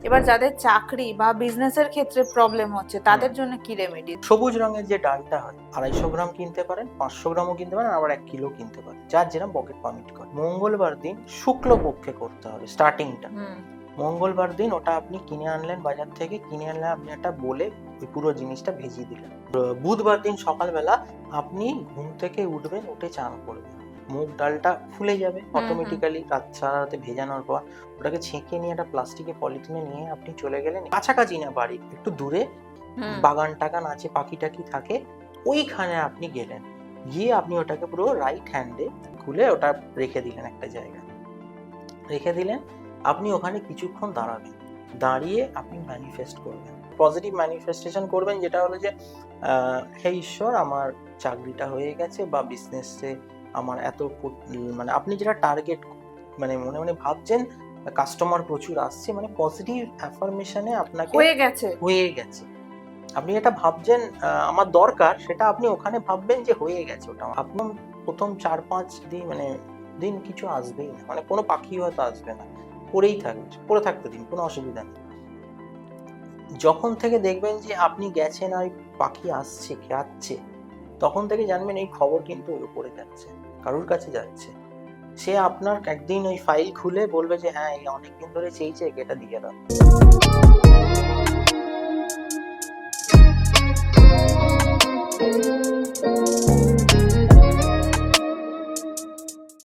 এবার যাদের চাকরি বা বিজনেসের ক্ষেত্রে প্রবলেম হচ্ছে তাদের জন্য কি রেমেডি? সবুজ রঙের যে ডালটা হয় 250 গ্রাম কিনতে পারেন, 500 গ্রামও কিনতে পারেন, আবার 1 কিলো কিনতে পারেন, যার যেরকম পকেট পারমিট করে। মঙ্গলবার দিন শুক্লপক্ষে করতে হবে স্টার্টিংটা। মঙ্গলবার দিন ওটা আপনি কিনে আনলেন বাজার থেকে, কিনে আনলে আপনি একটা বলে ওই পুরো জিনিসটা ভেজিয়ে দিলেন। বুধবার দিন সকালবেলা আপনি ঘুম থেকে উঠবেন, উঠে চান করবেন, মুগ ডালটা ফুলে যাবে অটোমেটিক্যালি সারা রাতে ভেজানোর পর। ওটাকে ছেঁকে নিয়ে একটা প্লাস্টিকে পলিথিনে নিয়ে আপনি চলে গেলেন কাছাকাছি না বাড়ি, একটু দূরে বাগান টাগান আছে, পাখি টাকি থাকে, ওইখানে আপনি গেলেন, গিয়ে আপনি ওটাকে পুরো রাইট হ্যান্ডে খুলে ওটা রেখে দিলেন একটা জায়গায়, রেখে দিলেন। আপনি ওখানে কিছুক্ষণ দাঁড়াবেন, দাঁড়িয়ে আপনি ম্যানিফেস্ট করবেন, পজিটিভ ম্যানিফেস্টেশন করবেন, যেটা হলো যে হে ঈশ্বর আমার চাকরিটা হয়ে গেছে, বা বিজনেসে আমার এত মানে আপনি যেটা টার্গেট মানে মনে মনে ভাবছেন, কাস্টমার প্রচুর আসছে, মানে পজিটিভ অ্যাফার্মেশনে আপনাকে হয়ে গেছে। আপনি এটা ভাবছেন আমার দরকার, সেটা আপনি ওখানে ভাববেন যে হয়ে গেছে ওটা। আপনার প্রথম 4-5 দিন মানে দিন কিছু আসবেই না, মানে কোনো পাখি হয়তো আসবে না, পড়ে থাকতে দিন, কোনো অসুবিধা নেই। যখন থেকে দেখবেন যে আপনি গেছেন আর পাখি আসছে, খেয়াচ্ছে, তখন থেকে জানবেন এই খবর কিন্তু ওর উপরে যাচ্ছে, কারোর কাছে যাচ্ছে। সে আপনার একদিন ওই ফাইল খুলে বলবে যে হ্যাঁ এই অনেকদিন ধরে চেয়েছে, এটা দিয়ে দাও।